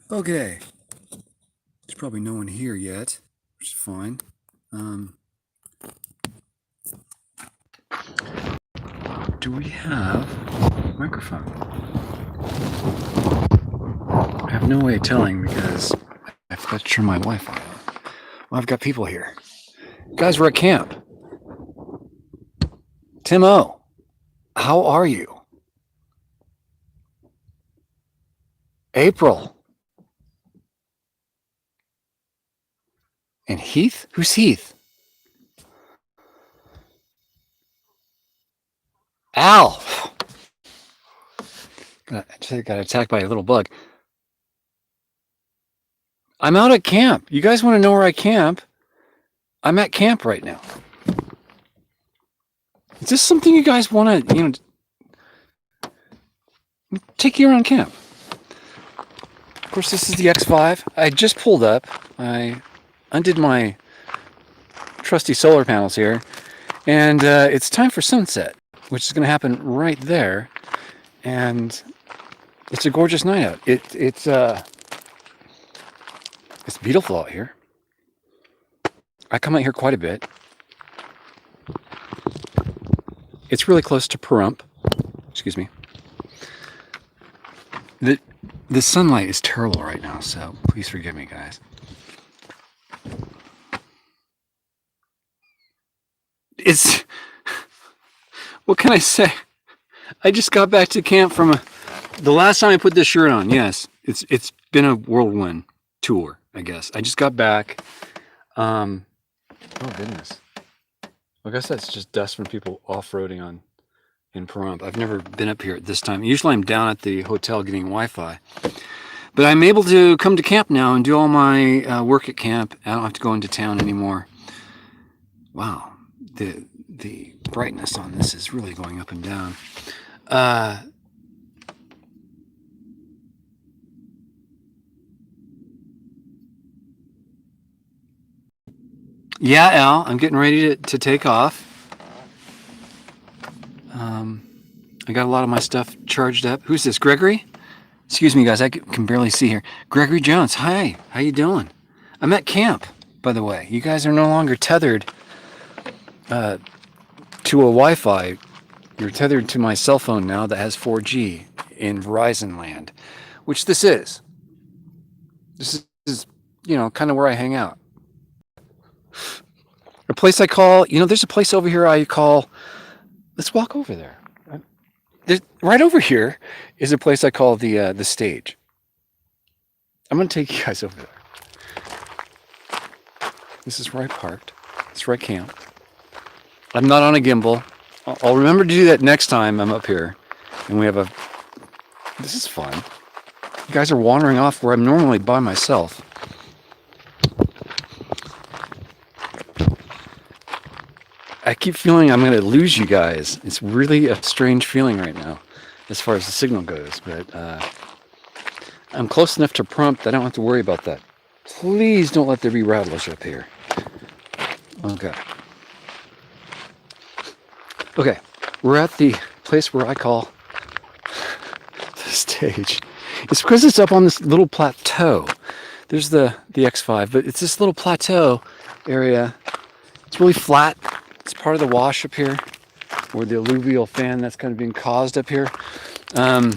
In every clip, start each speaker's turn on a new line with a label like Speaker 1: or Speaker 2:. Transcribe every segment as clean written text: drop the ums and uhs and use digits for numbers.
Speaker 1: Okay, there's probably no one here yet, which is fine. Do we have a microphone? I have no way of telling because I forgot to turn my Wi-Fi on. Well, I've got people here. Guys, we're at camp. Tim O, how are you? April. And Heath? Who's Heath? Al. Got attacked by a little bug. I'm out at camp. You guys want to know where I camp? I'm at camp right now. Is this something you guys want to, take you around camp? Of course, this is the X5. I just pulled up. I undid my trusty solar panels here, and it's time for sunset, which is going to happen right there. And it's a gorgeous night out. It's beautiful out here. I come out here quite a bit. It's really close to Pahrump. Excuse me. The sunlight is terrible right now, so please forgive me, guys. It's what can I say? I just got back to camp from the last time I put this shirt on. Yes, it's been a whirlwind tour, I guess. I just got back. Oh goodness. I guess that's just dust from people off-roading in Pahrump. I've never been up here at this time. Usually I'm down at the hotel getting Wi-Fi. But I'm able to come to camp now and do all my work at camp. I don't have to go into town anymore. Wow, the brightness on this is really going up and down. Yeah, Al, I'm getting ready to take off. I got a lot of my stuff charged up. Who's this, Gregory? Excuse me, guys, I can barely see here. Gregory Jones, hi, how you doing? I'm at camp, by the way. You guys are no longer tethered to a Wi-Fi. You're tethered to my cell phone now that has 4G in Verizon land, which this is. This is, kind of where I hang out. A place I call, there's a place over here I call, let's walk over there. Right over here is a place I call the stage. I'm going to take you guys over there. This is where I parked. This is where I camp. I'm not on a gimbal. I'll remember to do that next time I'm up here. And we have this is fun. You guys are wandering off where I'm normally by myself. I keep feeling I'm going to lose you guys. It's really a strange feeling right now as far as the signal goes. But I'm close enough to Pahrump that I don't have to worry about that. Please don't let there be rattlers up here. Okay. Okay. We're at the place where I call the stage. It's because it's up on this little plateau. There's the X5, but it's this little plateau area. It's really flat. It's part of the wash up here, or the alluvial fan that's kind of being caused up here. I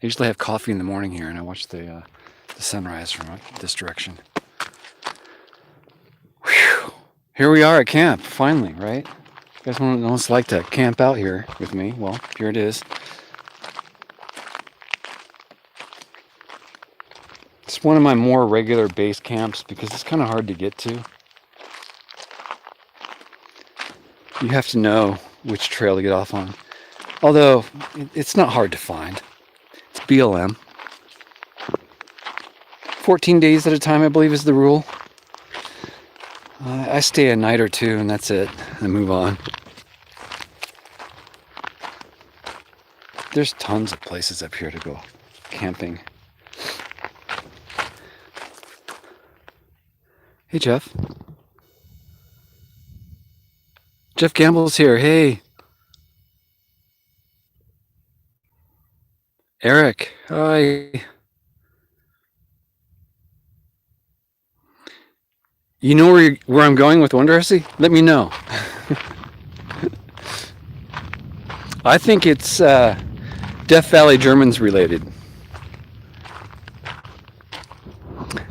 Speaker 1: usually have coffee in the morning here, and I watch the sunrise from this direction. Whew. Here we are at camp, finally, right? You guys want to know what it's like to camp out here with me? Well, here it is. It's one of my more regular base camps because it's kind of hard to get to. You have to know which trail to get off on. Although, it's not hard to find. It's BLM. 14 days at a time, I believe, is the rule. I stay a night or two, and that's it. I move on. There's tons of places up here to go camping. Hey, Jeff. Jeff Gamble's here. Hey. Eric, hi. You know where I'm going with Wondersy? Let me know. I think it's Death Valley Germans related.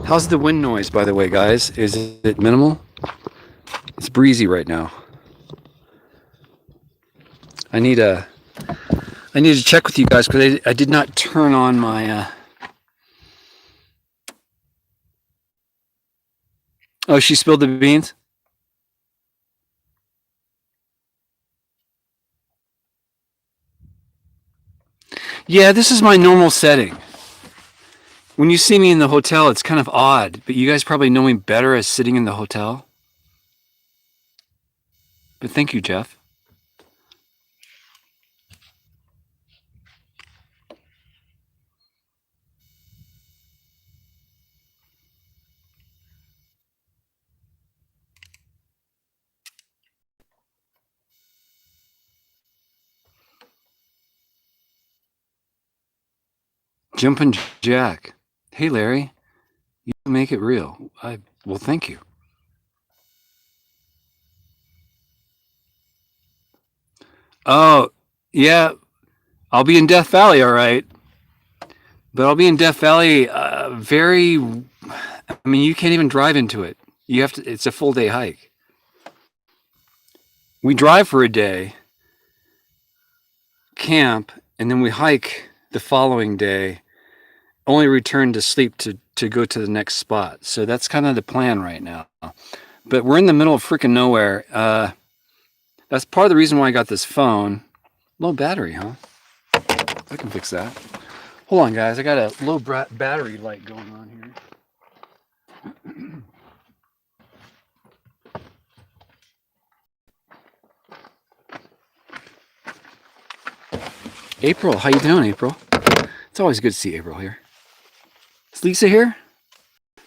Speaker 1: How's the wind noise, by the way, guys? Is it minimal? It's breezy right now. I need to check with you guys because I did not turn on my. Oh, she spilled the beans? Yeah, this is my normal setting. When you see me in the hotel, it's kind of odd, but you guys probably know me better as sitting in the hotel. But thank you, Jeff. Jumpin' Jack. Hey, Larry. You make it real. Well, thank you. Oh, yeah. I'll be in Death Valley, all right. But I'll be in Death Valley very. I mean, you can't even drive into it. You have to. It's a full day hike. We drive for a day, camp, and then we hike the following day. Only return to sleep to go to the next spot. So that's kind of the plan right now. But we're in the middle of freaking nowhere. That's part of the reason why I got this phone. Low battery, huh? I can fix that. Hold on, guys. I got a low battery light going on here. April, how you doing, April? It's always good to see April here. Is Lisa here?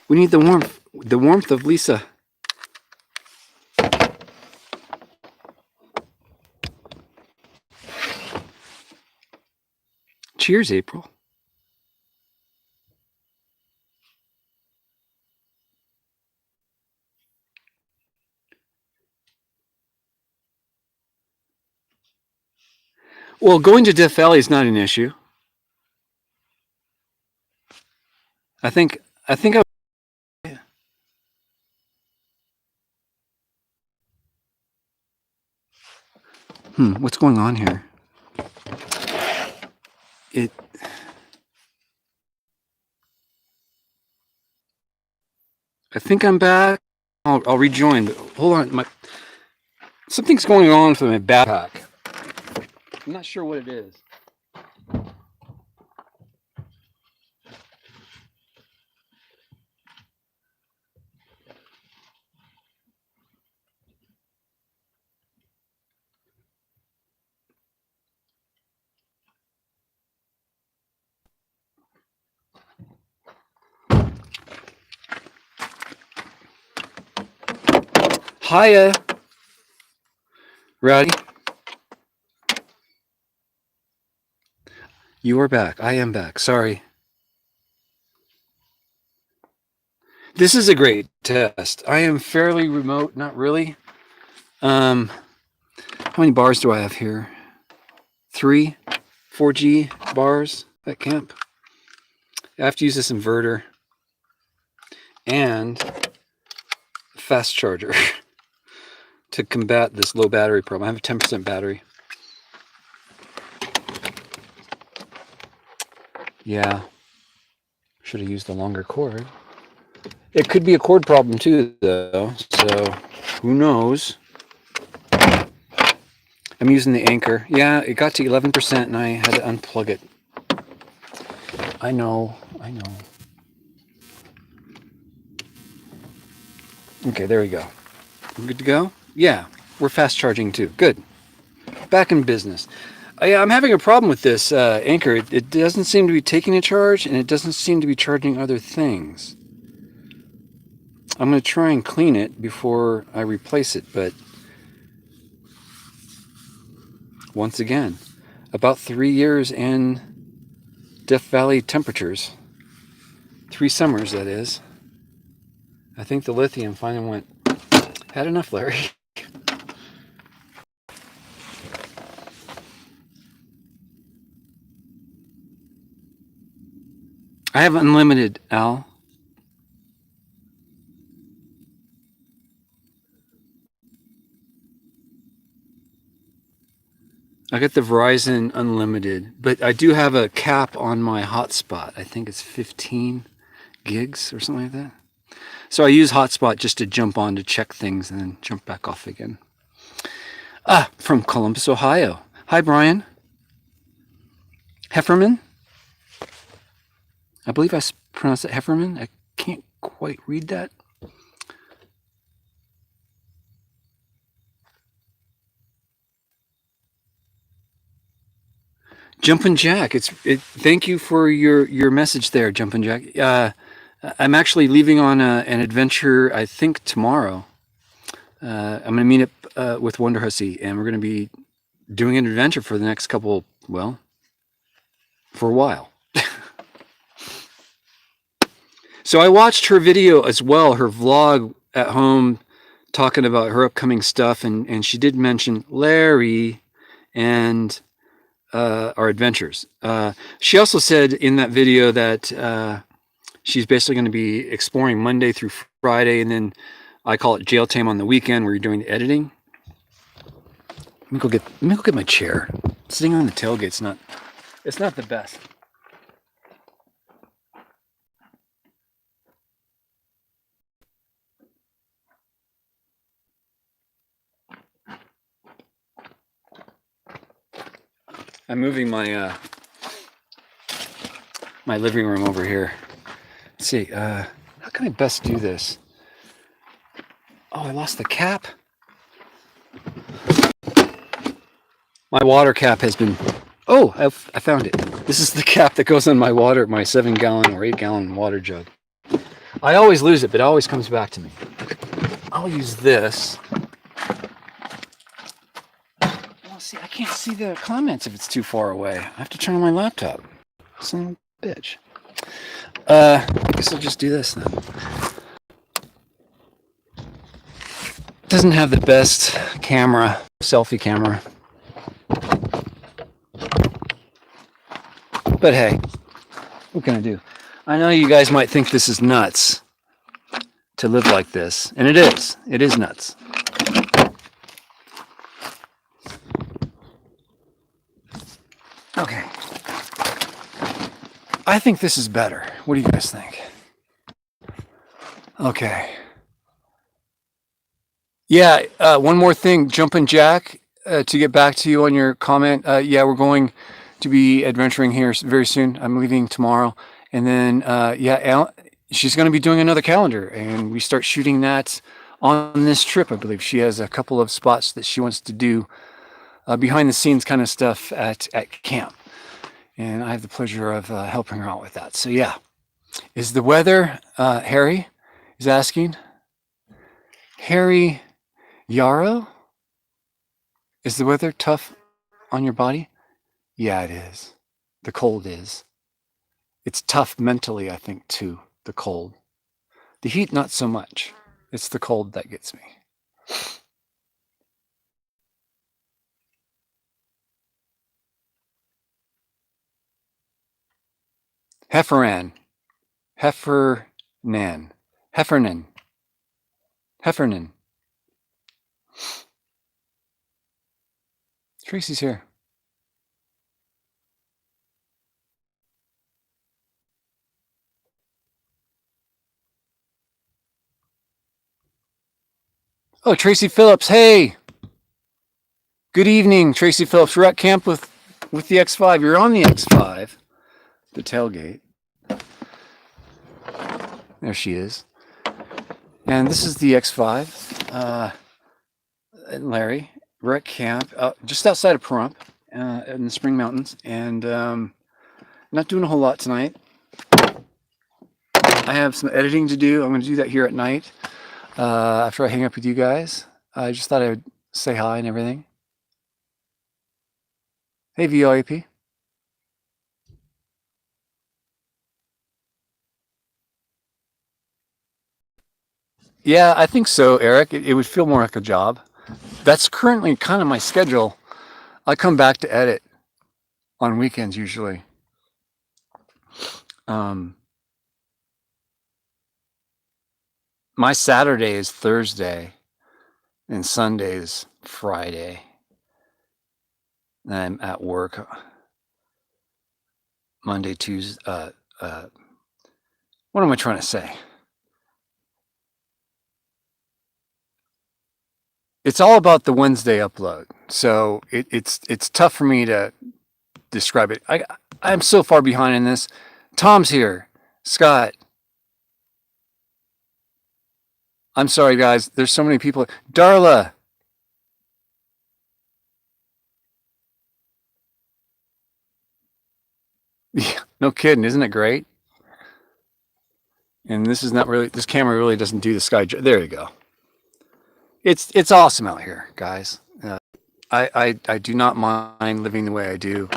Speaker 1: We need the warmth of Lisa. Cheers, April. Well, going to Death Valley is not an issue. I think what's going on here? I think I'm back. I'll rejoin. But hold on, something's going on with my backpack. I'm not sure what it is. Hiya, Rowdy. You are back. I am back. Sorry. This is a great test. I am fairly remote. Not really. How many bars do I have here? 3 4G bars at camp. I have to use this inverter and fast charger to combat this low battery problem. I have a 10% battery. Yeah. Should have used the longer cord. It could be a cord problem too, though. So who knows? I'm using the Anchor. Yeah, it got to 11% and I had to unplug it. I know. Okay, there we go. We're good to go? Yeah, we're fast charging too. Good. Back in business. I'm having a problem with this Anchor. It doesn't seem to be taking a charge, and it doesn't seem to be charging other things. I'm going to try and clean it before I replace it, but once again, about 3 years in Death Valley temperatures. 3 summers, that is. I think the lithium finally went, had enough, Larry. I have unlimited, Al. I got the Verizon Unlimited, but I do have a cap on my hotspot. I think it's 15 gigs or something like that. So I use hotspot just to jump on to check things and then jump back off again. From Columbus, Ohio. Hi, Brian. Hefferman? I believe I pronounced it Hefferman. I can't quite read that. Jumpin' Jack, thank you for your message there, Jumpin' Jack. I'm actually leaving on an adventure, I think, tomorrow. I'm going to meet up with Wonder Hussy, and we're going to be doing an adventure for the next couple, well, for a while. So I watched her video as well, her vlog at home, talking about her upcoming stuff, and she did mention Larry and our adventures. She also said in that video that she's basically going to be exploring Monday through Friday, and then I call it jail time on the weekend where you're doing the editing. Let me go get my chair. Sitting on the tailgate's not the best. I'm moving my my living room over here. Let's see, how can I best do this? Oh, I lost the cap. My water cap has been, oh, I found it. This is the cap that goes on my 7-gallon or 8-gallon water jug. I always lose it, but it always comes back to me. I'll use this. Well, see, I can't see the comments if it's too far away. I have to turn on my laptop. Son of a bitch. I guess I'll just do this then. Doesn't have the best camera, selfie camera. But hey, what can I do? I know you guys might think this is nuts to live like this, and it is. It is nuts. Okay. I think this is better. What do you guys think? Okay. Yeah, one more thing, Jumpin' Jack, to get back to you on your comment. Yeah, we're going to be adventuring here very soon. I'm leaving tomorrow. And then, she's going to be doing another calendar, and we start shooting that on this trip, I believe. She has a couple of spots that she wants to do behind the scenes kind of stuff at camp. And I have the pleasure of helping her out with that. So yeah, is the weather, Harry is asking? Harry Yarrow? Is the weather tough on your body? Yeah, it is. The cold is. It's tough mentally, I think, too, the cold. The heat, not so much. It's the cold that gets me. Heffernan. Heffernan. Heffernan. Heffernan. Tracy's here. Oh, Tracy Phillips. Hey. Good evening, Tracy Phillips. We're at camp with the X5. You're on the X5. The tailgate. There she is. And this is the X5. And Larry. We're at camp just outside of Pahrump in the Spring Mountains. And not doing a whole lot tonight. I have some editing to do. I'm going to do that here at night after I hang up with you guys. I just thought I would say hi and everything. Hey, VOAP. Yeah, I think so, Eric. It would feel more like a job. That's currently kind of my schedule. I come back to edit on weekends usually. Um, my Saturday is Thursday and Sunday is Friday. And I'm at work Monday, Tuesday. What am I trying to say? It's all about the Wednesday upload. So it's tough for me to describe it. I'm so far behind in this. Tom's here. Scott. I'm sorry, guys. There's so many people. Darla. Yeah, no kidding. Isn't it great? And this is not really, this camera really doesn't do the sky. There you go. It's awesome out here, guys. I do not mind living the way I do,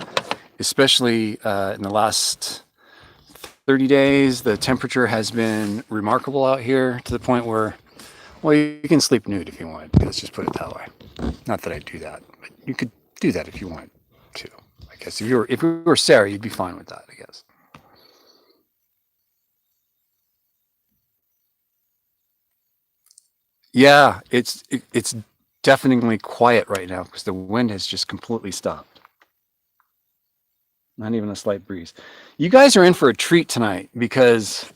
Speaker 1: especially in the last 30 days. The temperature has been remarkable out here to the point where, well, you can sleep nude if you want. Let's just put it that way. Not that I do that, but you could do that if you want to. I guess if you were Sarah, you'd be fine with that, I guess. Yeah, it's definitely quiet right now because the wind has just completely stopped. Not even a slight breeze. You guys are in for a treat tonight because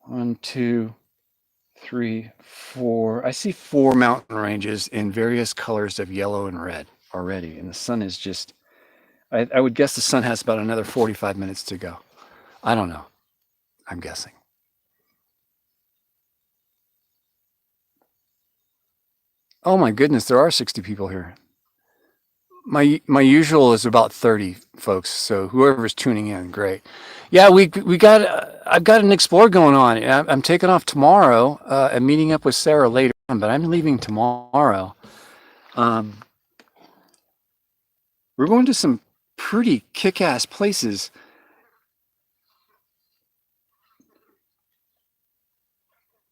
Speaker 1: one, two, three, four. I see four mountain ranges in various colors of yellow and red already, and the sun is just. I would guess the sun has about another 45 minutes to go. I don't know. I'm guessing. Oh my goodness, there are 60 people here. My usual is about 30 folks, so whoever's tuning in, great. Yeah, we got I've got an explore going on. I'm taking off tomorrow and meeting up with Sarah later on, but I'm leaving tomorrow. Um, we're going to some pretty kick-ass places.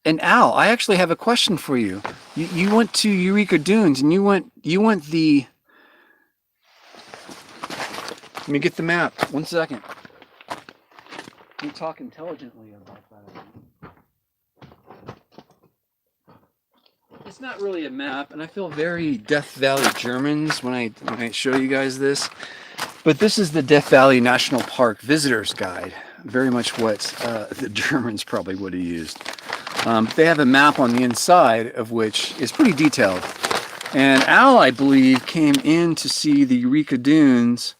Speaker 1: And Al, I actually have a question for you. You went to Eureka Dunes and you went the. Let me get the map. 1 second. We talk intelligently about that. It's not really a map, and I feel very Death Valley Germans when I show you guys this. But this is the Death Valley National Park Visitor's Guide. Very much what the Germans probably would have used. They have a map on the inside of which is pretty detailed. And Al, I believe, came in to see the Eureka Dunes.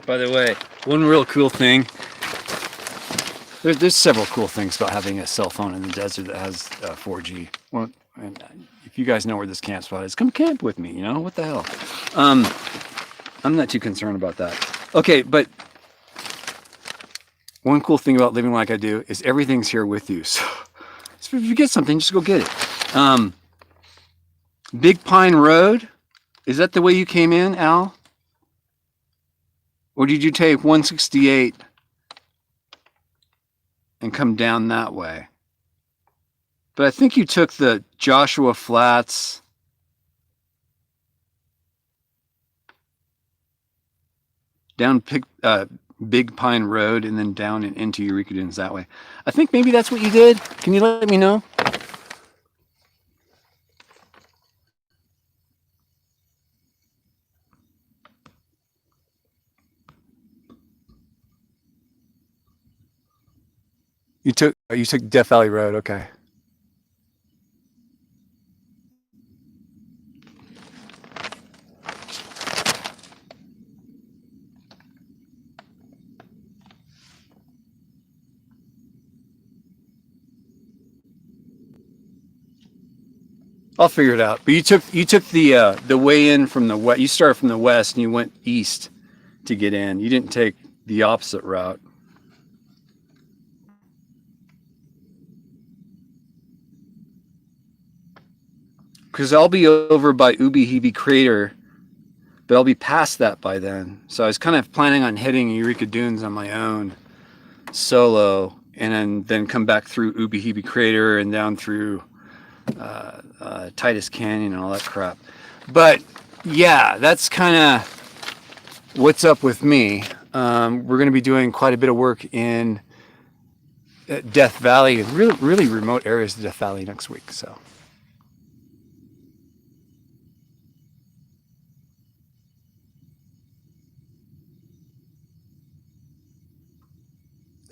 Speaker 1: By the way, one real cool thing. There's several cool things about having a cell phone in the desert that has 4G. Well, and if you guys know where this camp spot is, come camp with me. You know what the hell? I'm not too concerned about that. Okay, but one cool thing about living like I do is everything's here with you. So if you get something, just go get it. Big Pine Road. Is that the way you came in, Al? Or did you take 168 and come down that way? But I think you took the Joshua Flats. Down Big Pine Road and then down and into Eureka Dunes that way. I think maybe that's what you did. Can you let me know? You took Death Valley Road, okay. I'll figure it out. But you took the way in from the west. You started from the west and you went east to get in. You didn't take the opposite route. Because I'll be over by Ubi Hibi Crater, but I'll be past that by then. So I was kind of planning on hitting Eureka Dunes on my own, solo, and then come back through Ubi Hibi Crater and down through Titus Canyon and all that crap. But yeah, that's kind of what's up with me. We're going to be doing quite a bit of work in Death Valley, really, really remote areas of Death Valley next week. So.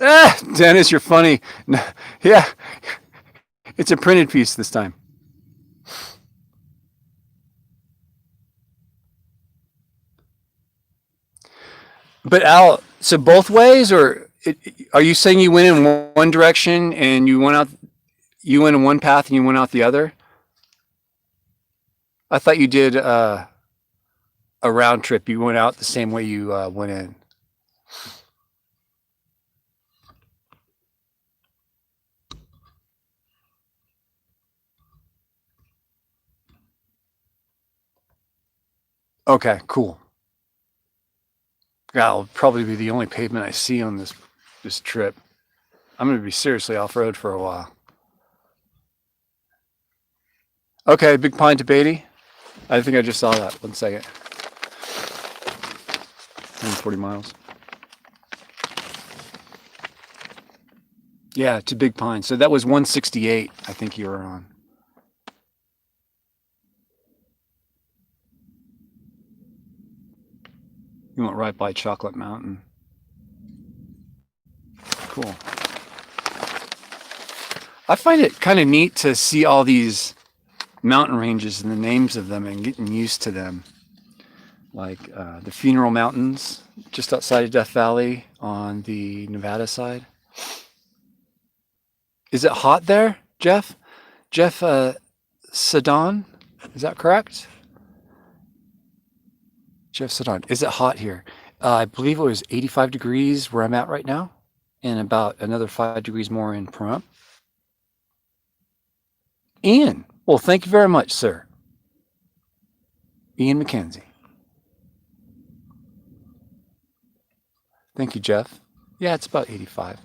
Speaker 1: Ah, Dennis, you're funny. Yeah, it's a printed piece this time. But Al, so both ways, or are you saying you went in one direction and you went out, you went in one path and you went out the other? I thought you did a round trip. You went out the same way you went in. Okay, cool. That'll probably be the only pavement I see on this trip. I'm going to be seriously off road for a while. Okay, Big Pine to Beatty. I think I just saw that. 1 second. 140 miles. Yeah, to Big Pine. So that was 168, I think you were on. You went right by Chocolate Mountain. Cool. I find it kind of neat to see all these mountain ranges and the names of them and getting used to them. Like the Funeral Mountains, just outside of Death Valley on the Nevada side. Is it hot there, Jeff? Jeff Sedan? Is that correct? Jeff Sedan. Is it hot here? I believe it was 85 degrees where I'm at right now, and about another 5 degrees more in Pahrump. Ian. Well, thank you very much, sir. Ian McKenzie. Thank you, Jeff. Yeah, it's about 85.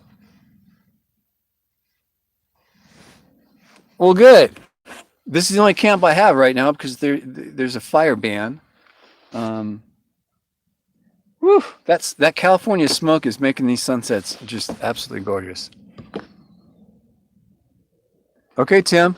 Speaker 1: Well, good. This is the only camp I have right now because there's a fire ban. Whew, that California smoke is making these sunsets just absolutely gorgeous. Okay, Tim.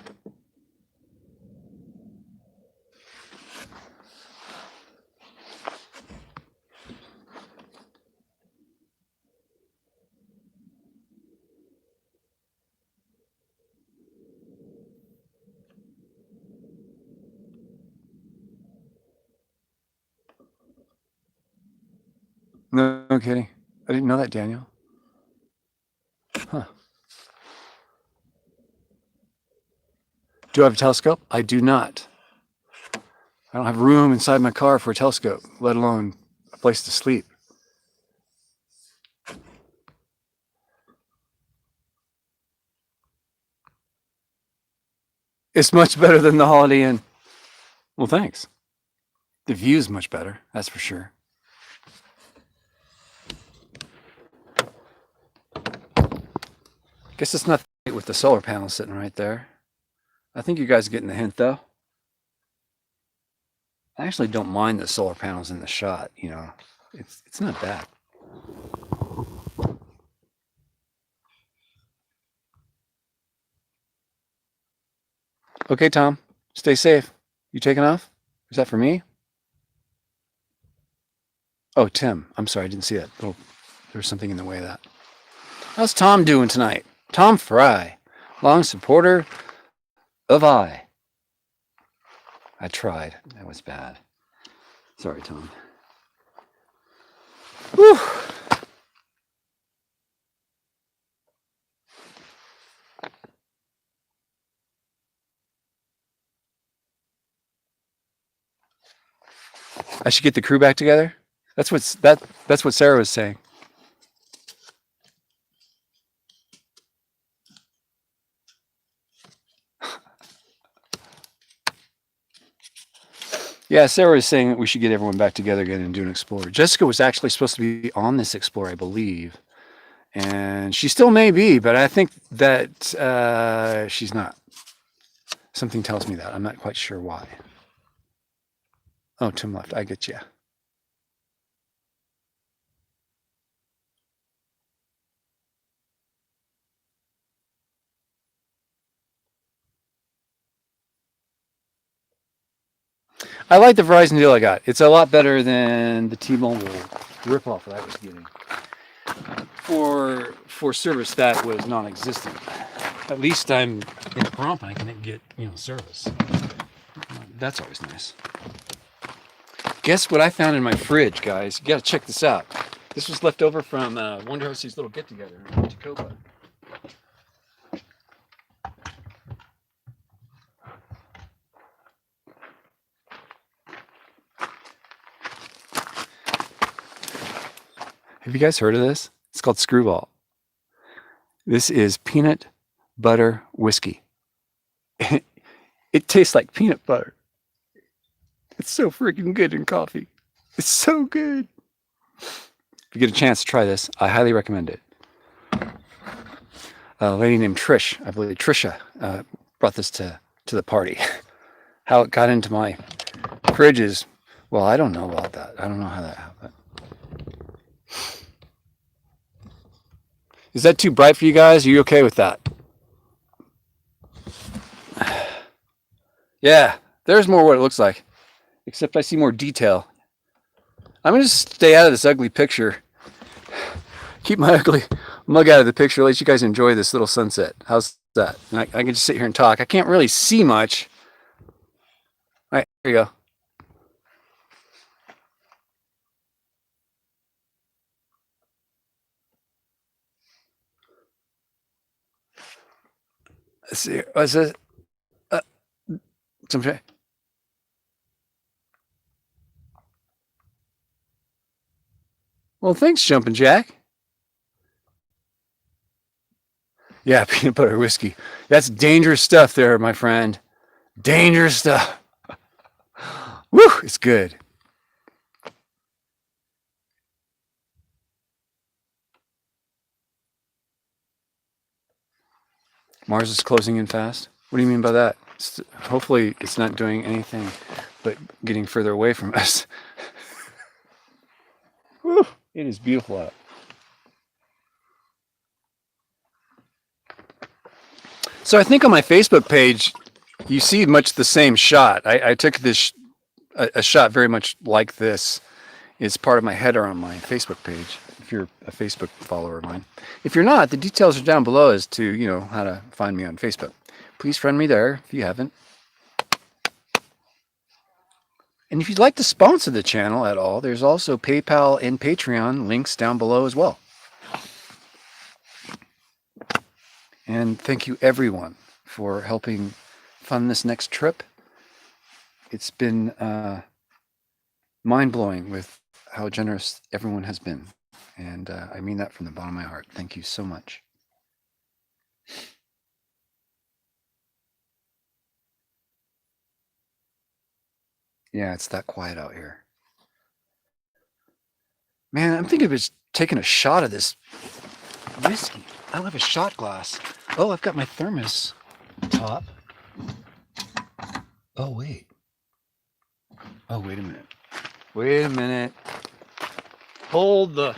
Speaker 1: No, no kidding. I didn't know that, Daniel. Huh. Do I have a telescope? I do not. I don't have room inside my car for a telescope, let alone a place to sleep. It's much better than the Holiday Inn. Well, thanks. The view is much better, that's for sure. Guess it's not with the solar panel sitting right there. I think you guys are getting the hint, though. I actually don't mind the solar panels in the shot. You know, it's not bad. Okay, Tom, stay safe. You taking off? Is that for me? Oh, Tim. I'm sorry, I didn't see that. Oh, there was something in the way of that. How's Tom doing tonight? Tom Fry, long supporter of I tried. That was bad. Sorry, Tom. Whew. I should get the crew back together. That's what Sarah was saying. Yeah, Sarah was saying that we should get everyone back together again and do an Explorer. Jessica was actually supposed to be on this Explorer, I believe. And she still may be, but I think that she's not. Something tells me that. I'm not quite sure why. Oh, Tim left. I get you. I like the Verizon deal I got. It's a lot better than the T-Mobile ripoff that I was getting for service that was non-existent. At least I'm in Pahrump and I can get service. That's always nice. Guess what I found in my fridge, guys? You got to check this out. This was left over from Wonder Hosie's little get-together in Tacoma. Have you guys heard of this? It's called Screwball. This is peanut butter whiskey. It tastes like peanut butter. It's so freaking good in coffee. It's so good. If you get a chance to try this, I highly recommend it. A lady named Trish, I believe Trisha, brought this to the party. How it got into my fridge is, well, I don't know about that. I don't know how that happened. Is that too bright for you guys? Are you okay with that? Yeah, there's more what it looks like. Except I see more detail. I'm going to stay out of this ugly picture. Keep my ugly mug out of the picture. Let you guys enjoy this little sunset. How's that? And I can just sit here and talk. I can't really see much. All right, here you go. Let's see. What's this? Some. Well, thanks, Jumpin' Jack. Yeah, peanut butter whiskey. That's dangerous stuff there, my friend. Dangerous stuff. Woo, it's good. Mars is closing in fast. What do you mean by that? Hopefully it's not doing anything but getting further away from us. Woo, it is beautiful out. So I think on my Facebook page, you see much the same shot. I took this a shot very much like this. It's part of my header on my Facebook page, if you're a Facebook follower of mine. If you're not, the details are down below as to, how to find me on Facebook. Please friend me there if you haven't. And if you'd like to sponsor the channel at all, there's also PayPal and Patreon links down below as well. And thank you everyone for helping fund this next trip. It's been mind-blowing with how generous everyone has been. And I mean that from the bottom of my heart. Thank you so much. Yeah, it's that quiet out here. Man, I'm thinking of just taking a shot of this whiskey. I don't have a shot glass. Oh, I've got my thermos top. Oh, wait. Oh, wait a minute. Wait a minute. Hold the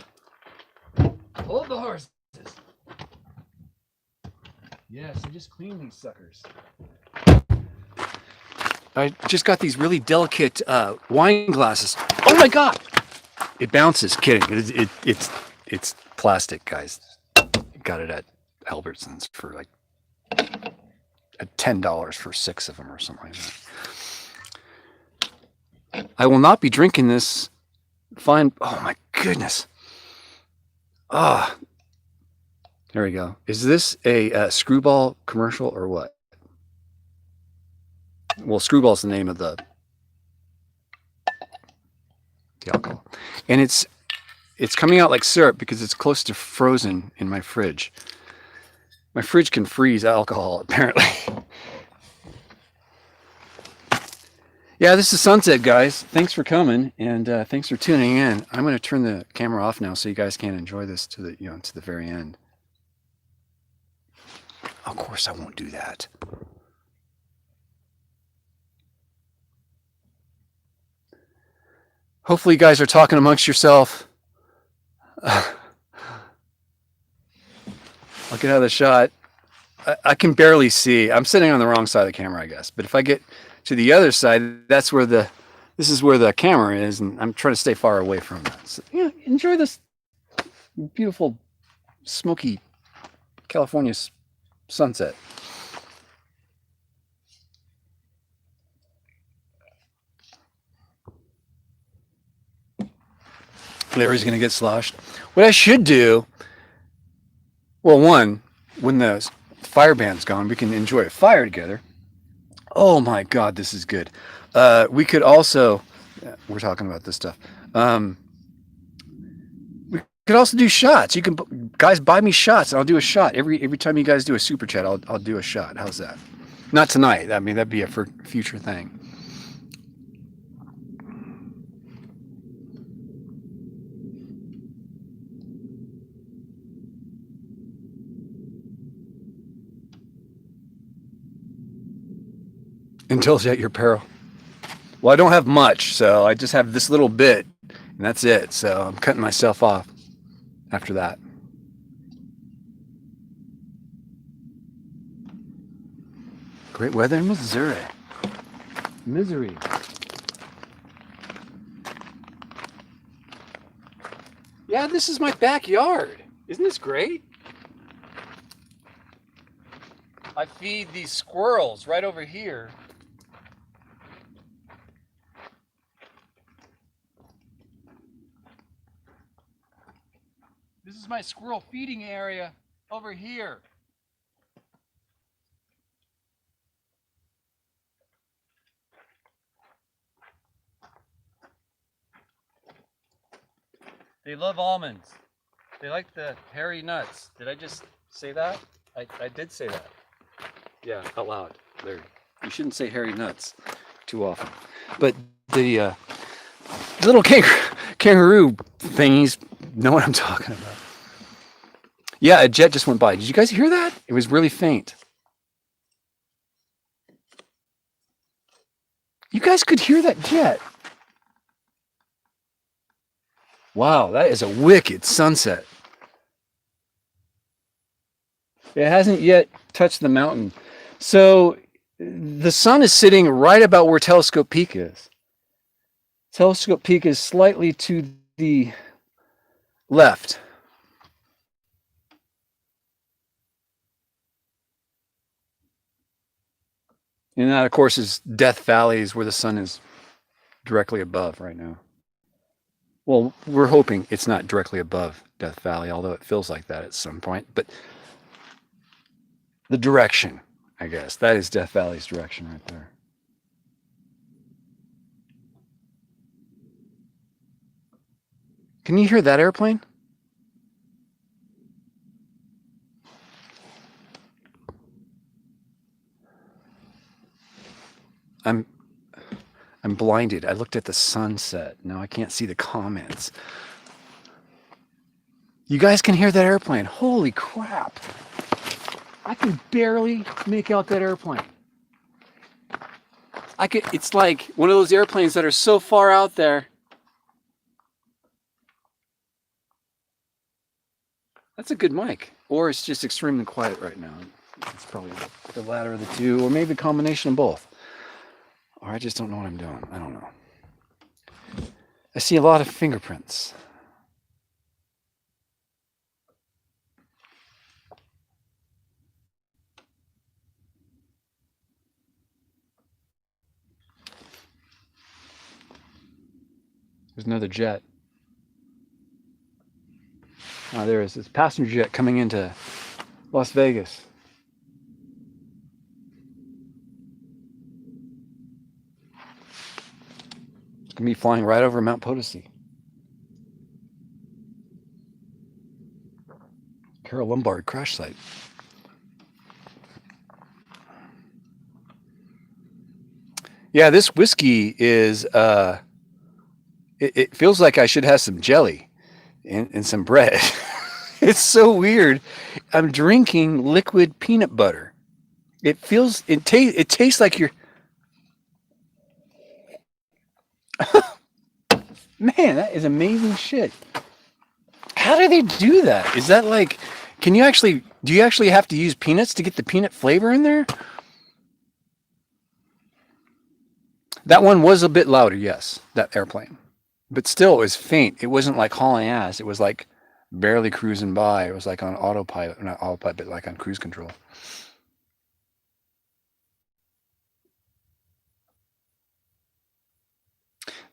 Speaker 1: horses. Yes, I just cleaned these suckers. I just got these really delicate wine glasses. Oh my God! It bounces. Kidding. It's plastic, guys. Got it at Albertsons for like $10 for 6 of them or something like that. I will not be drinking this fine. Oh my goodness. Ah. There we go. Is this a Screwball commercial or what? Well, Screwball's the name of the alcohol. And it's coming out like syrup because it's close to frozen in my fridge. My fridge can freeze alcohol, apparently. Yeah, this is Sunset, guys. Thanks for coming, and thanks for tuning in. I'm going to turn the camera off now so you guys can enjoy this to the to the very end. Of course, I won't do that. Hopefully, you guys are talking amongst yourself. I'll get out of the shot. I can barely see. I'm sitting on the wrong side of the camera, I guess. But if I get to the other side, this is where the camera is, and I'm trying to stay far away from it. So, enjoy this beautiful, smoky California sunset. Larry's going to get sloshed. What I should do, well, one, when the fire band's gone, we can enjoy a fire together. Oh my God, this is good. We could also, we're talking about this stuff. We could also do shots. You can, guys, buy me shots, and I'll do a shot every time you guys do a super chat. I'll do a shot. How's that? Not tonight. I mean, that'd be a future thing. Indulge at your peril. Well, I don't have much, so I just have this little bit, and that's it. So I'm cutting myself off after that. Great weather in Missouri. Misery. Yeah, this is my backyard. Isn't this great? I feed these squirrels right over here. This is my squirrel feeding area over here. They love almonds. They like the hairy nuts. Did I just say that? I did say that. Yeah, out loud, Larry. You shouldn't say hairy nuts too often. But the little kangaroo thingies know what I'm talking about. Yeah, a jet just went by. Did you guys hear that? It was really faint. You guys could hear that jet. Wow, that is a wicked sunset. It hasn't yet touched the mountain. So the sun is sitting right about where Telescope Peak is. Telescope Peak is slightly to the left. And that, of course, is Death Valley, is where the sun is directly above right now. Well, we're hoping it's not directly above Death Valley, although it feels like that at some point. But the direction, I guess, that is Death Valley's direction right there. Can you hear that airplane? I'm blinded. I looked at the sunset. Now I can't see the comments. You guys can hear that airplane. Holy crap. I can barely make out that airplane. It's like one of those airplanes that are so far out there. That's a good mic. Or it's just extremely quiet right now. It's probably the latter of the two, or maybe a combination of both. Or I just don't know what I'm doing. I don't know. I see a lot of fingerprints. There's another jet. Oh, there is. It's a passenger jet coming into Las Vegas. It's going to be flying right over Mount Potosi. Carol Lombard crash site. Yeah, this whiskey is it feels like I should have some jelly and some bread. It's so weird. I'm drinking liquid peanut butter. It tastes like you're man, that is amazing shit. How do they do that? Is that like can you actually do you actually have to use peanuts to get the peanut flavor in there? That one was a bit louder, yes, that airplane. But still, it was faint. It wasn't like hauling ass. It was like barely cruising by. It was like on autopilot, not autopilot, but like on cruise control.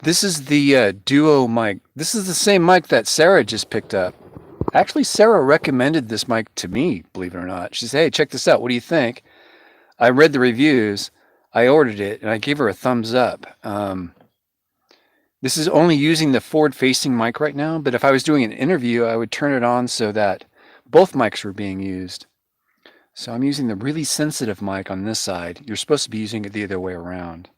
Speaker 1: This is the duo mic. This is the same mic that Sarah just picked up. Actually, Sarah recommended this mic to me, believe it or not. She said, hey, check this out. What do you think? I read the reviews. I ordered it, and I gave her a thumbs up. This is only using the forward-facing mic right now, but if I was doing an interview, I would turn it on so that both mics were being used. So I'm using the really sensitive mic on this side. You're supposed to be using it the other way around.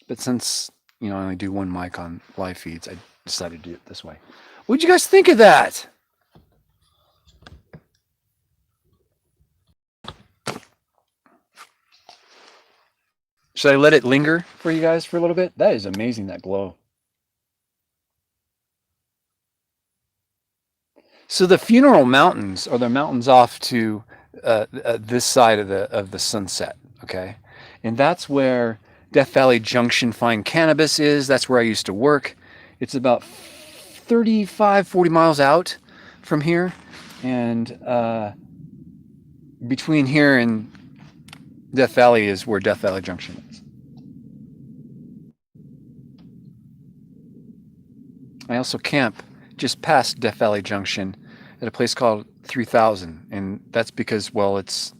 Speaker 1: But since, I only do one mic on live feeds, I decided to do it this way. What'd you guys think of that? Should I let it linger for you guys for a little bit? That is amazing, that glow. So the Funeral Mountains are the mountains off to this side of the sunset, okay? And that's where Death Valley Junction Fine Cannabis is. That's where I used to work. It's about 35, 40 miles out from here. And between here and Death Valley is where Death Valley Junction is. I also camp just past Death Valley Junction at a place called 3000. And that's because, well, it's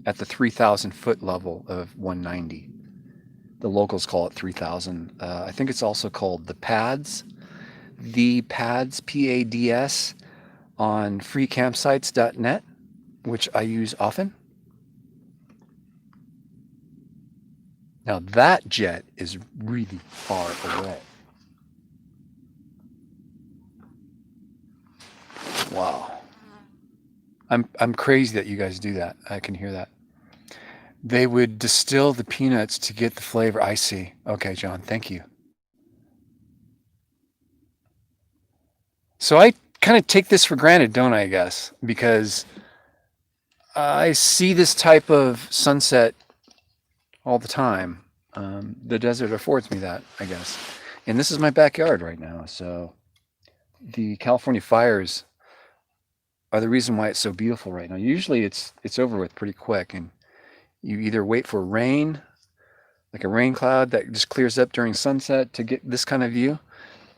Speaker 1: at the 3,000 foot level of 190. The locals call it 3,000. I think it's also called the Pads. The Pads, Pads, on freecampsites.net, which I use often. Now that jet is really far away. Wow. I'm crazy that you guys do that. I can hear that. They would distill the peanuts to get the flavor. I see. Okay, John, thank you. So I kind of take this for granted, don't I, guess? Because I see this type of sunset all the time. The desert affords me that, I guess. And this is my backyard right now. So the California fires are the reason why it's so beautiful right now. Usually it's over with pretty quick, and you either wait for rain, like a rain cloud that just clears up during sunset to get this kind of view.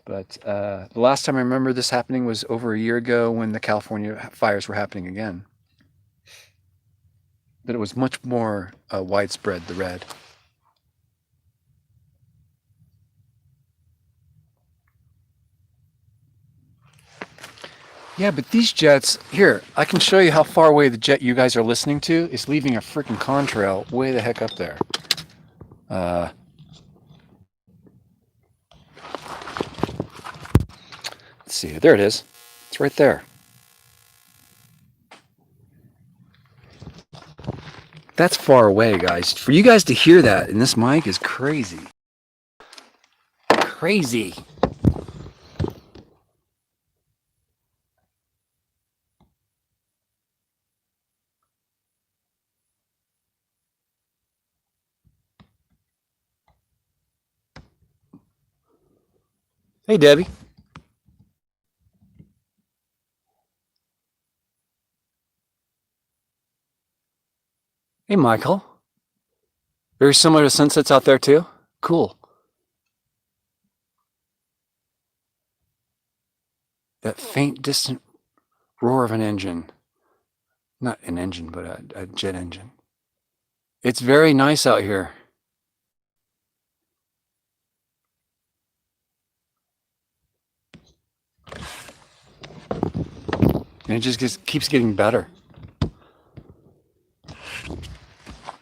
Speaker 1: But the last time I remember this happening was over a year ago when the California fires were happening again. But it was much more widespread, the red. Yeah, but these jets, here, I can show you how far away the jet you guys are listening to is leaving a freaking contrail way the heck up there. Let's see, there it is. It's right there. That's far away, guys. For you guys to hear that in this mic is crazy. Crazy. Hey, Debbie. Hey, Michael. Very similar to sunsets out there, too? Cool. That faint, distant roar of an engine. Not an engine, but a jet engine. It's very nice out here. And it just keeps getting better.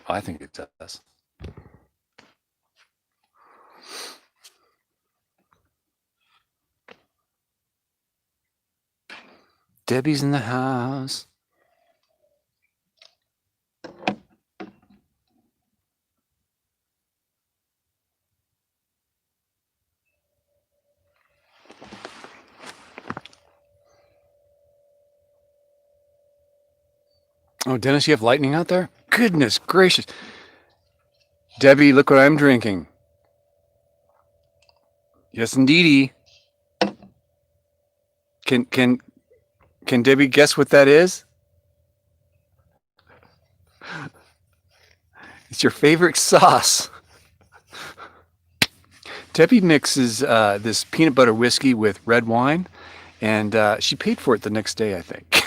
Speaker 1: I think it does. Debbie's in the house. Oh, Dennis, you have lightning out there? Goodness gracious. Debbie, look what I'm drinking. Yes, indeedy. Can Debbie guess what that is? It's your favorite sauce. Debbie mixes this peanut butter whiskey with red wine, and she paid for it the next day, I think.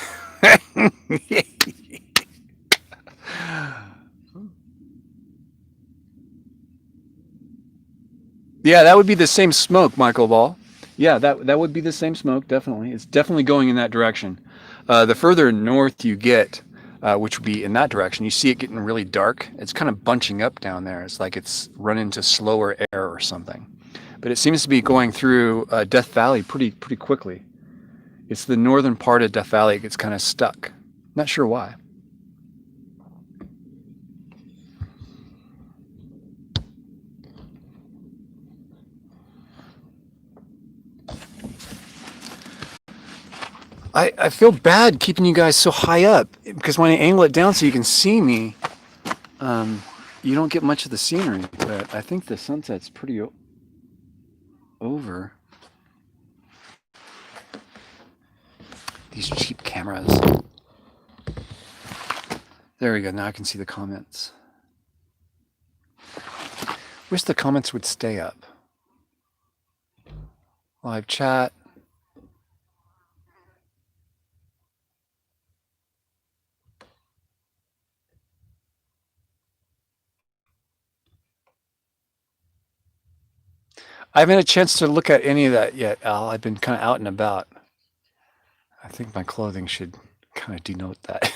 Speaker 1: Yeah, that would be the same smoke, Michael Ball. Yeah, that would be the same smoke, definitely. It's definitely going in that direction. The further north you get, which would be in that direction, you see it getting really dark. It's kind of bunching up down there. It's like it's run into slower air or something. But it seems to be going through Death Valley pretty quickly. It's the northern part of Death Valley. It gets kind of stuck. Not sure why. I feel bad keeping you guys so high up because when I angle it down so you can see me, you don't get much of the scenery. But I think the sunset's pretty over. These cheap cameras. There we go. Now I can see the comments. Wish the comments would stay up. Live chat. I haven't had a chance to look at any of that yet, Al. I've been kind of out and about. I think my clothing should kind of denote that.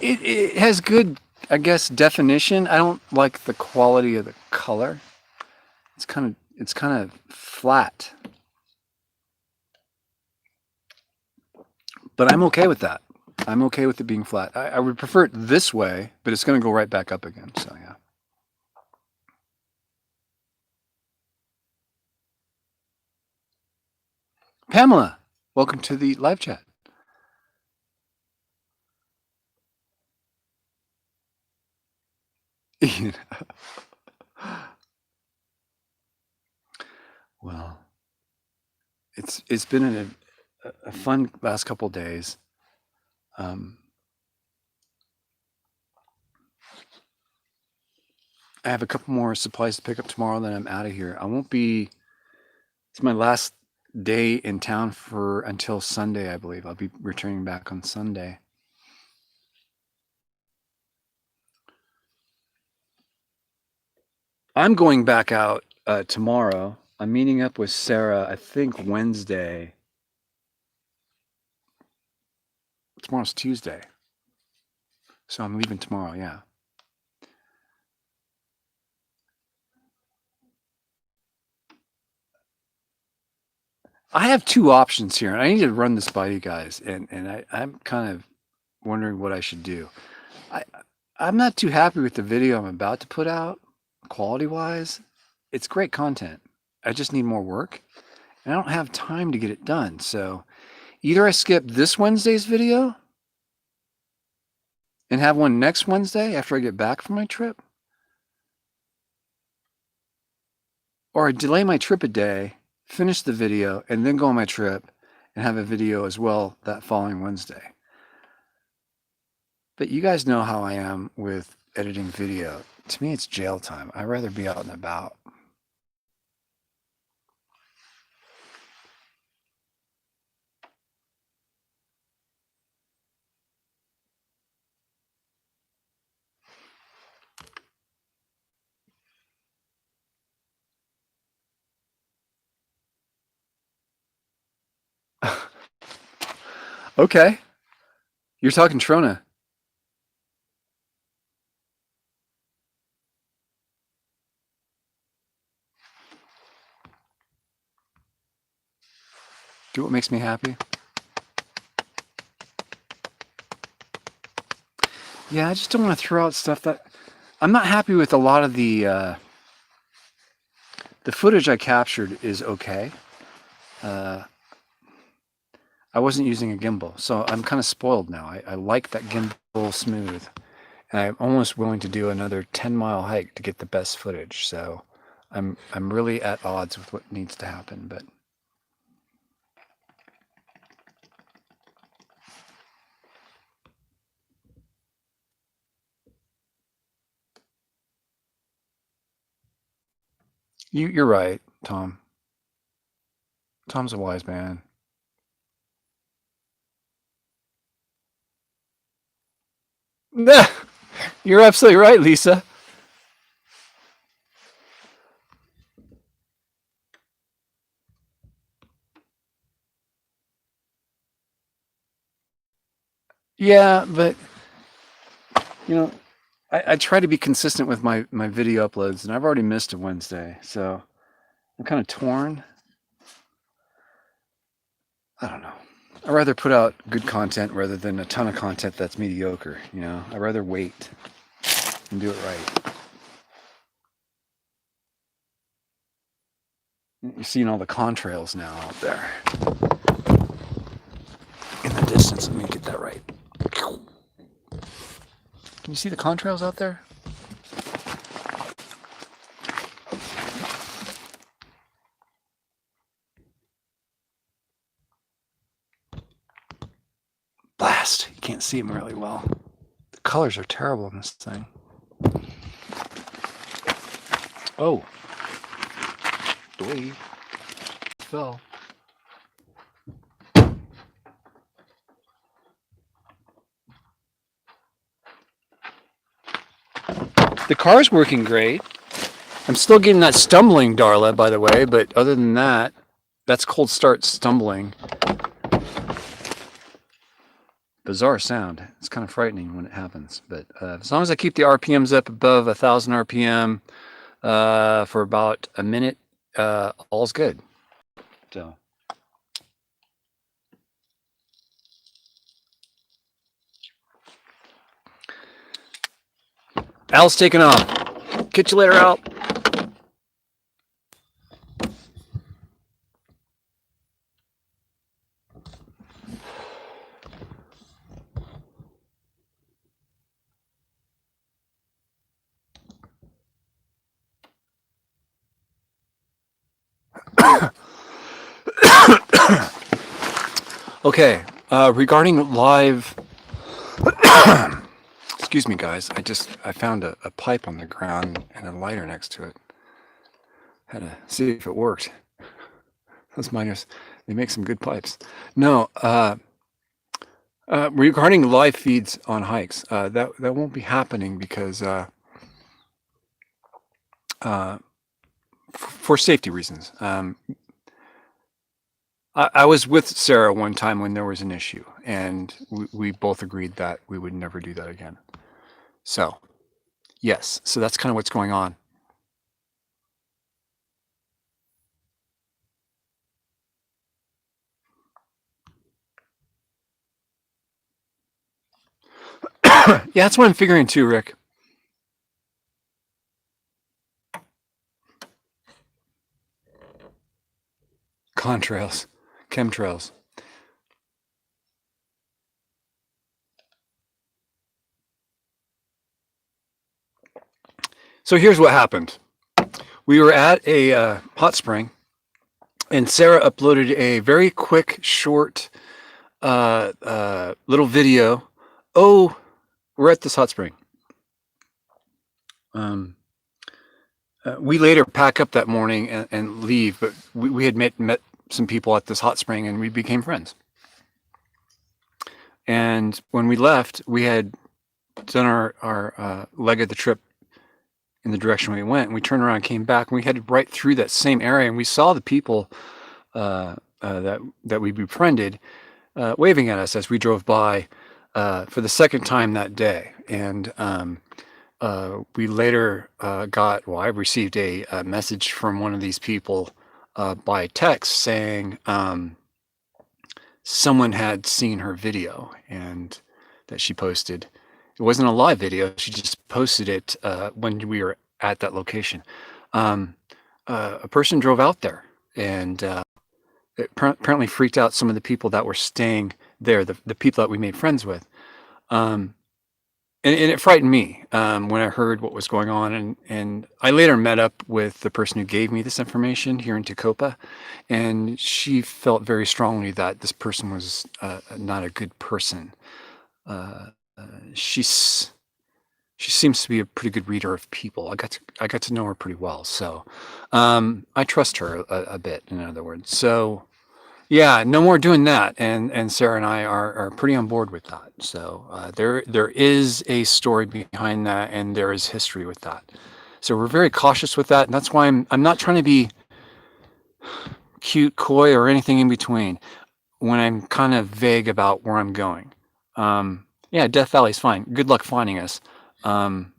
Speaker 1: It has good, I guess, definition. I don't like the quality of the color. It's kind of flat. But I'm okay with that. I'm okay with it being flat. I would prefer it this way, but it's going to go right back up again. So yeah. Pamela, welcome to the live chat. Well, it's been a fun last couple of days. I have a couple more supplies to pick up tomorrow, then I'm out of here. I won't be. It's my last day in town for until Sunday, I believe. I'll be returning back on Sunday. I'm going back out tomorrow. I'm meeting up with Sarah, I think Wednesday. Tomorrow's Tuesday. So I'm leaving tomorrow, yeah. I have two options here, and I need to run this by you guys, and I'm kind of wondering what I should do. I'm not too happy with the video I'm about to put out, quality-wise. It's great content. I just need more work, and I don't have time to get it done. So either I skip this Wednesday's video and have one next Wednesday after I get back from my trip, or I delay my trip a day, finish the video, and then go on my trip and have a video as well that following Wednesday. But you guys know how I am with editing video. To me, it's jail time. I'd rather be out and about. Okay. You're talking Trona. Do what makes me happy. Yeah, I just don't want to throw out stuff that I'm not happy with. A lot of the footage I captured is okay. I wasn't using a gimbal, so I'm kind of spoiled now. I like that gimbal smooth, and I'm almost willing to do another 10-mile hike to get the best footage. So I'm really at odds with what needs to happen, but you're right, Tom. Tom's a wise man. You're absolutely right, Lisa. Yeah, but you know, I try to be consistent with my video uploads, and I've already missed a Wednesday, so I'm kind of torn. I don't know. I'd rather put out good content rather than a ton of content that's mediocre. I'd rather wait and do it right. You're seeing all the contrails now out there in the distance. Let me get that right. Can you see the contrails out there? Blast. You can't see them really well. The colors are terrible in this thing. Oh. Doy. Fell. The car's working great. I'm still getting that stumbling, Darla, by the way, but other than that, that's cold start stumbling. Bizarre sound. It's kind of frightening when it happens, but as long as I keep the RPMs up above 1,000 RPM for about a minute, all's good. So. Al's taking off. Catch you later, Al. Okay, regarding live, excuse me, guys. I found a pipe on the ground and a lighter next to it. Had to see if it worked. Those miners, they make some good pipes. No, regarding live feeds on hikes, that won't be happening because for safety reasons. I was with Sarah one time when there was an issue, and we both agreed that we would never do that again. So, yes, so that's kind of what's going on. Yeah, that's what I'm figuring too, Rick. Contrails, chemtrails. So here's what happened. We were at a hot spring, and Sarah uploaded a very quick, short, little video. Oh, we're at this hot spring. We later pack up that morning and leave, but we had met some people at this hot spring, and we became friends. And when we left, we had done our leg of the trip in the direction we went, and we turned around and came back, and we headed right through that same area, and we saw the people that we befriended waving at us as we drove by for the second time that day. And we later I received a message from one of these people by text saying, someone had seen her video and that she posted. It wasn't a live video. She just posted it when we were at that location. Um, a person drove out there, and it apparently freaked out some of the people that were staying there, the people that we made friends with. Um, and it frightened me when I heard what was going on. And I later met up with the person who gave me this information here in Tacoma, and she felt very strongly that this person was not a good person. Uh, she's she seems to be a pretty good reader of people. I got to know her pretty well, so I trust her a bit. In other words, so yeah, no more doing that. And Sarah and I are pretty on board with that. So there is a story behind that, and there is history with that. So we're very cautious with that, and that's why I'm not trying to be cute, coy, or anything in between when I'm kind of vague about where I'm going. Yeah, Death Valley's fine. Good luck finding us. Um,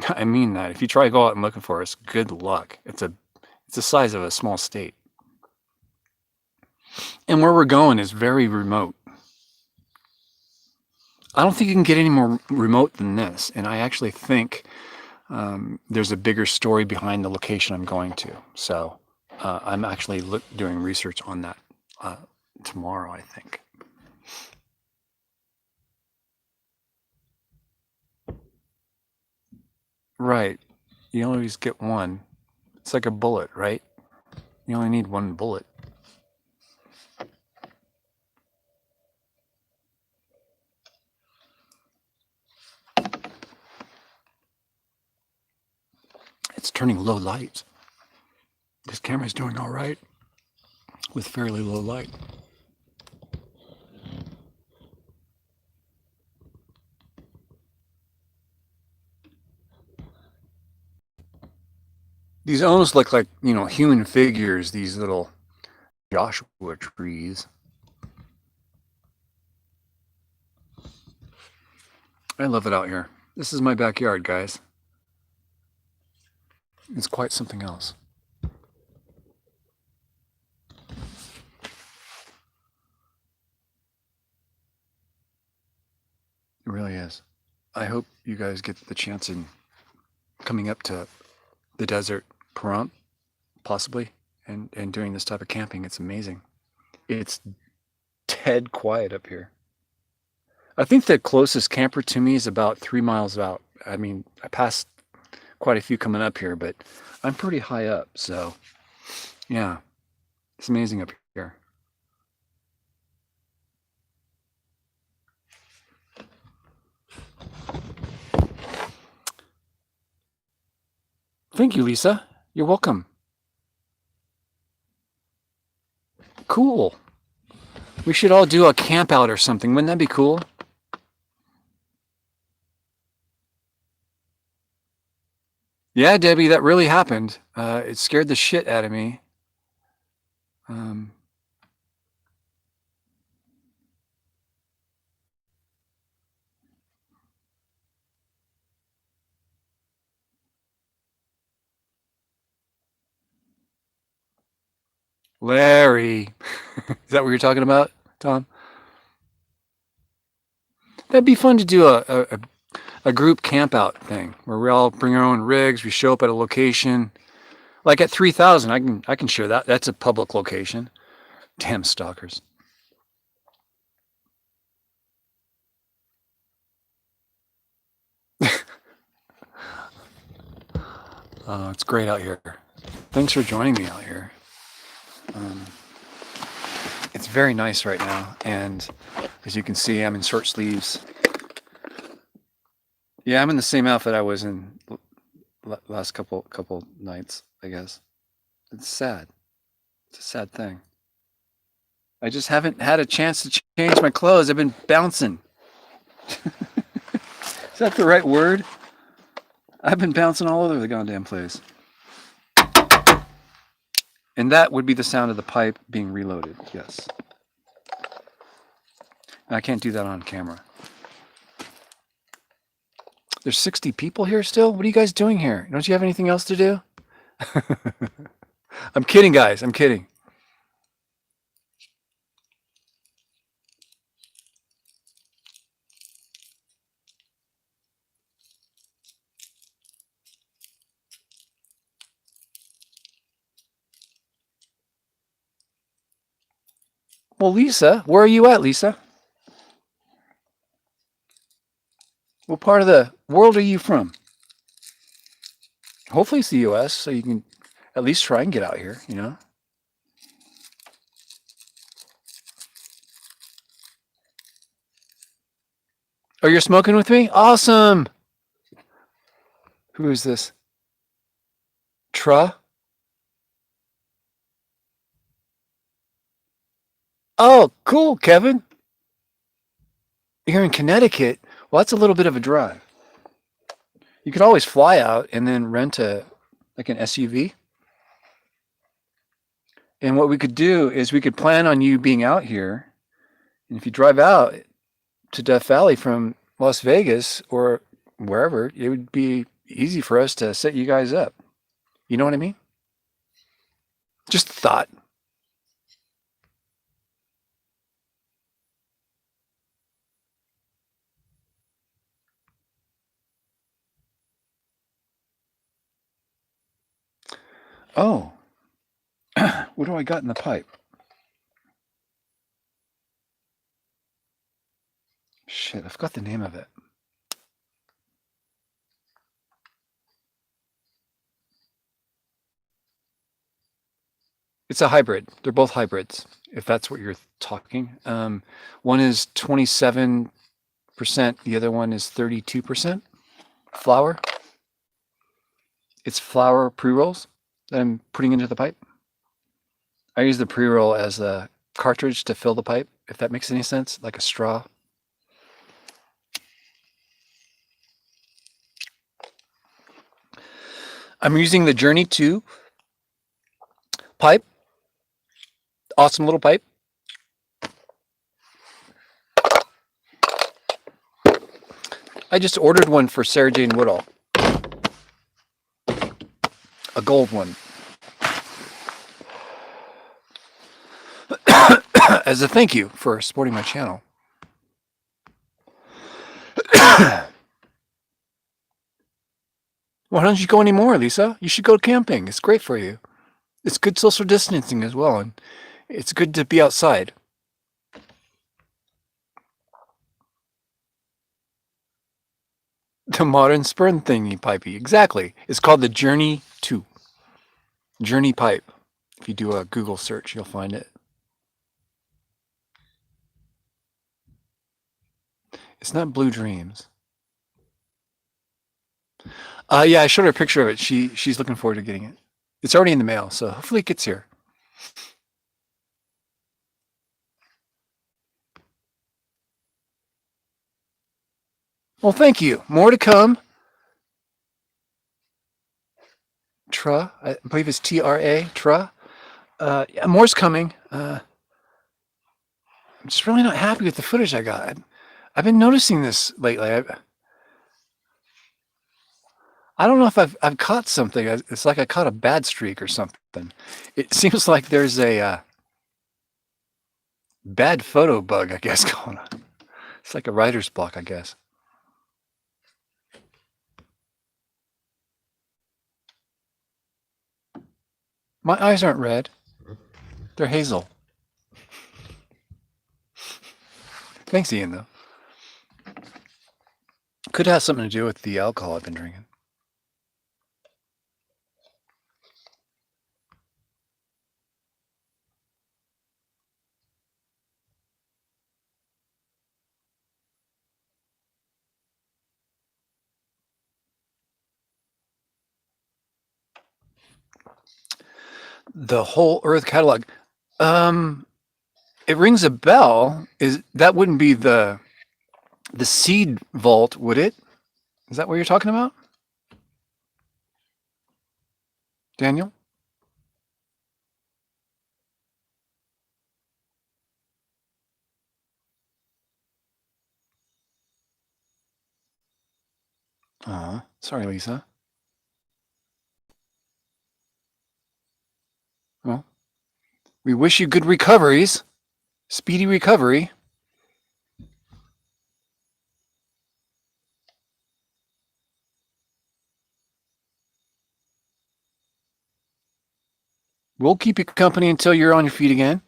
Speaker 1: I mean that. If you try to go out and looking for us, good luck. It's the size of a small state. And where we're going is very remote. I don't think you can get any more remote than this. And I actually think there's a bigger story behind the location I'm going to. So I'm actually doing research on that tomorrow, I think. Right. You always get one. It's like a bullet, right? You only need one bullet. It's turning low light. This camera's doing all right with fairly low light. These almost look like, human figures, these little Joshua trees. I love it out here. This is my backyard, guys. It's quite something else. It really is. I hope you guys get the chance in coming up to the desert, Pahrump, possibly, and doing this type of camping. It's amazing. It's dead quiet up here. I think the closest camper to me is about 3 miles out. I mean, I passed quite a few coming up here, but I'm pretty high up, so yeah, it's amazing up here. Thank you, Lisa. You're welcome. Cool. We should all do a camp out or something. Wouldn't that be cool? Yeah, Debbie, that really happened. It scared the shit out of me. Um, Larry, is that what you're talking about, Tom? That'd be fun to do a group camp out thing where we all bring our own rigs. We show up at a location, like at 3,000. I can share that. That's a public location. Damn stalkers. It's great out here. Thanks for joining me out here. It's very nice right now, and as you can see, I'm in short sleeves. Yeah, I'm in the same outfit I was in last couple nights, I guess. It's sad. It's a sad thing. I just haven't had a chance to change my clothes. I've been bouncing. Is that the right word? I've been bouncing all over the goddamn place. And that would be the sound of the pipe being reloaded, yes. And I can't do that on camera. There's 60 people here still? What are you guys doing here? Don't you have anything else to do? I'm kidding, guys. I'm kidding. Well, Lisa, where are you at, Lisa? What part of the world are you from? Hopefully it's the U.S., so you can at least try and get out here, you know? Oh, you're smoking with me? Awesome! Who is this? Tra? Oh, cool, Kevin. You're in Connecticut. Well, that's a little bit of a drive. You could always fly out and then rent like an SUV. And what we could do is we could plan on you being out here. And if you drive out to Death Valley from Las Vegas or wherever, it would be easy for us to set you guys up. You know what I mean? Just a thought. Oh, what do I got in the pipe? Shit, I forgot the name of it. It's a hybrid. They're both hybrids, if that's what you're talking. One is 27%, the other one is 32% flour. It's flour pre-rolls that I'm putting into the pipe. I use the pre-roll as a cartridge to fill the pipe, if that makes any sense, like a straw. I'm using the Journey 2 pipe. Awesome little pipe. I just ordered one for Sarah Jane Woodall. A gold one. As a thank you for supporting my channel. Why don't you go anymore, Lisa? You should go camping. It's great for you. It's good social distancing as well, and it's good to be outside. The modern sperm thingy pipey. Exactly. It's called the Journey 2. Journey pipe. If you do a Google search, you'll find it. It's not Blue Dreams. Yeah, I showed her a picture of it. She's looking forward to getting it. It's already in the mail, so hopefully it gets here. Well, thank you. More to come. Tra, I believe it's Tra. Tra. Yeah, more's coming. I'm just really not happy with the footage I got. I've been noticing this lately. I don't know if I've caught something. It's like I caught a bad streak or something. It seems like there's a bad photo bug, I guess, going on. It's like a writer's block, I guess. My eyes aren't red. They're hazel. Thanks, Ian, though. Could have something to do with the alcohol I've been drinking. The Whole Earth catalog. It rings a bell. That wouldn't be the seed vault, would it? Is that what you're talking about, Daniel? Sorry, Lisa. Well, we wish you good recoveries, speedy recovery. We'll keep you company until you're on your feet again.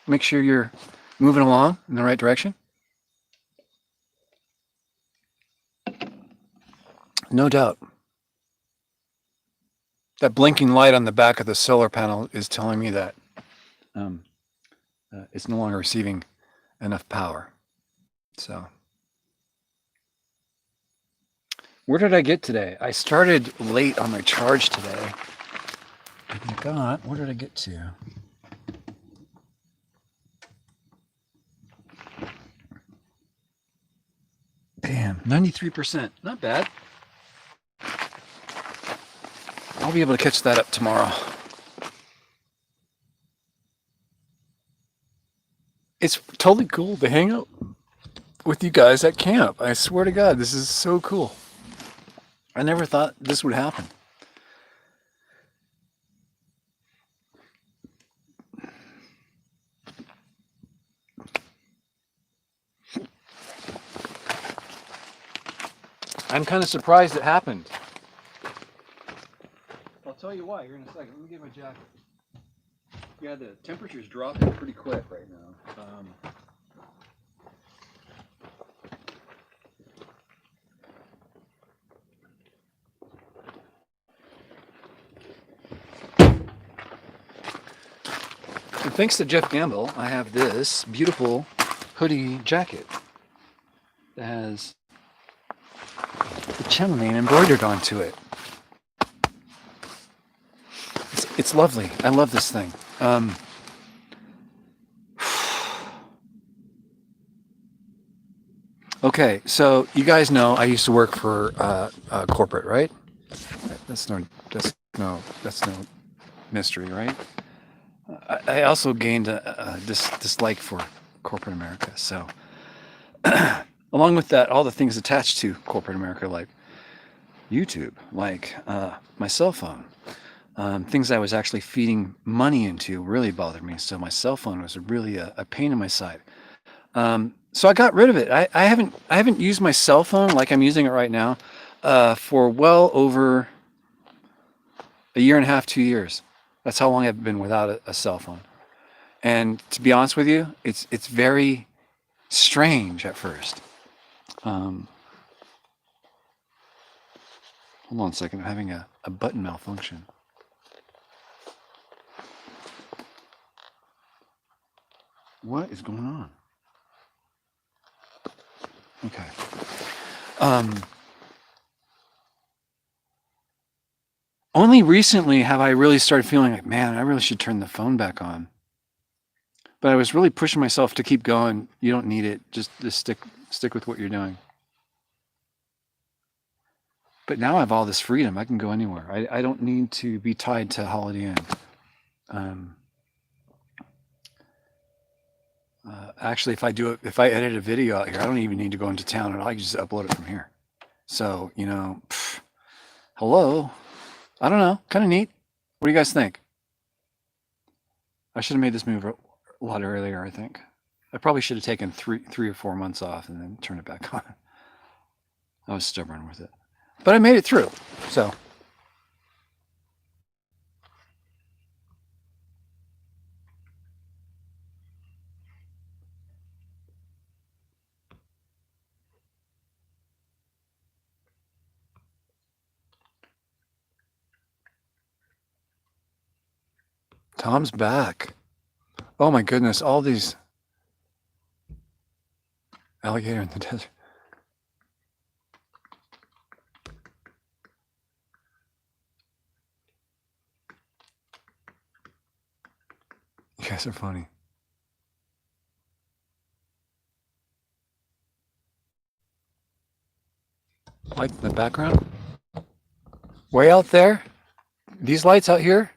Speaker 1: Make sure you're moving along in the right direction. No doubt. That blinking light on the back of the solar panel is telling me that it's no longer receiving enough power. So, where did I get today? I started late on my charge today. Where did I get to? Damn, 93%. Not bad. I'll be able to catch that up tomorrow. It's totally cool to hang out with you guys at camp. I swear to God, this is so cool. I never thought this would happen. I'm kind of surprised it happened. I'll tell you why here in a second. Let me get my jacket. Yeah, the temperature's dropping pretty quick right now. And thanks to Jeff Gamble, I have this beautiful hoodie jacket that has the channel name embroidered onto it. It's lovely. I love this thing. Okay, so you guys know I used to work for corporate, right? That's no mystery, right? I also gained a dislike for corporate America. So, along with that, all the things attached to corporate America, like YouTube, like my cell phone, things I was actually feeding money into, really bothered me. So my cell phone was really a pain in my side. So I got rid of it. I haven't used my cell phone like I'm using it right now for well over a year and a half, 2 years. That's how long I've been without a cell phone. And to be honest with you, it's very strange at first. Hold on a second. I'm having a button malfunction. What is going on? Okay. Only recently have I really started feeling like, man, I really should turn the phone back on. But I was really pushing myself to keep going. You don't need it. Just stick with what you're doing. But now I have all this freedom. I can go anywhere. I don't need to be tied to Holiday Inn. Actually, if I edit a video out here, I don't even need to go into town at all. I can just upload it from here. So, hello. I don't know. Kind of neat. What do you guys think? I should have made this move a lot earlier, I think. I probably should have taken three or 4 months off and then turned it back on. I was stubborn with it. But I made it through. So. Tom's back. Oh my goodness, all these alligator in the desert. You guys are funny. Light in the background? Way out there? These lights out here?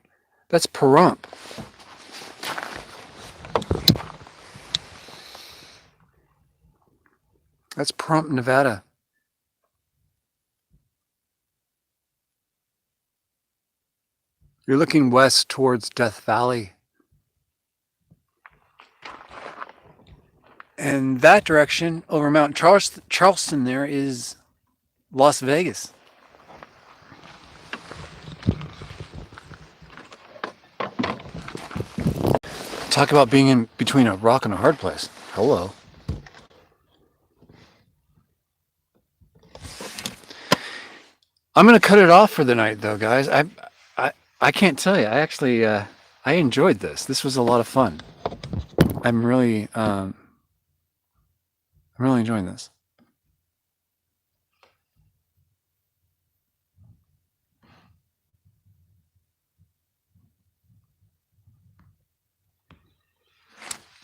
Speaker 1: That's Pahrump. That's Pahrump, Nevada. You're looking west towards Death Valley. And that direction, over Mount Charleston, there is Las Vegas. talk about being in between a rock and a hard place. Hello. I'm gonna cut it off for the night, though, guys. I can't tell you. I actually I enjoyed this. This was a lot of fun. I'm really enjoying this.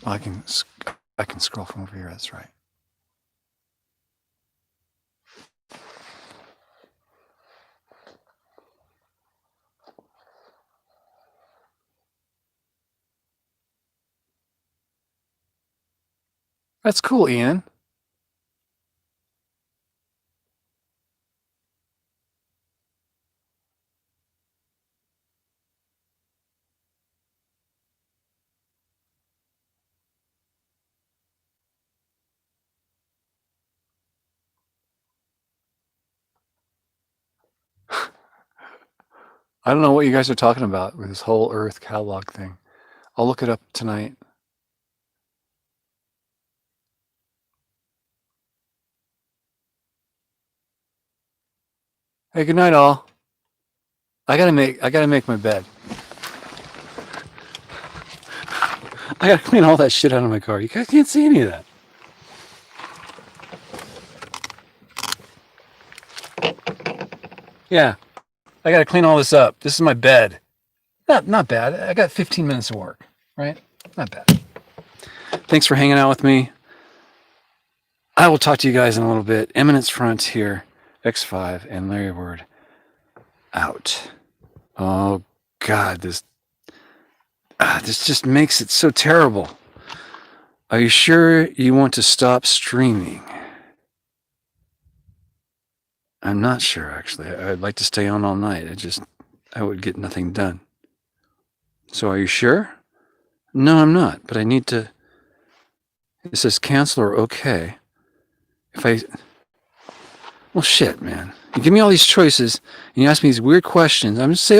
Speaker 1: Well, I can scroll from over here. That's right. That's cool, Ian. I don't know what you guys are talking about with this whole Earth catalog thing. I'll look it up tonight. Hey, good night, all. I gotta make my bed. I gotta clean all that shit out of my car. You guys can't see any of that. Yeah, I gotta clean all this up. This is my bed. Not bad. I got 15 minutes of work, right? Not bad. Thanks for hanging out with me. I will talk to you guys in a little bit. Eminence Frontier, X5, and Larry Word out. Oh God, this just makes it so terrible. Are you sure you want to stop streaming? I'm not sure, actually. I'd like to stay on all night. I would get nothing done. So are you sure? No, I'm not, but I need to. It says cancel or okay. Well, shit, man. You give me all these choices, and you ask me these weird questions. I'm just saying.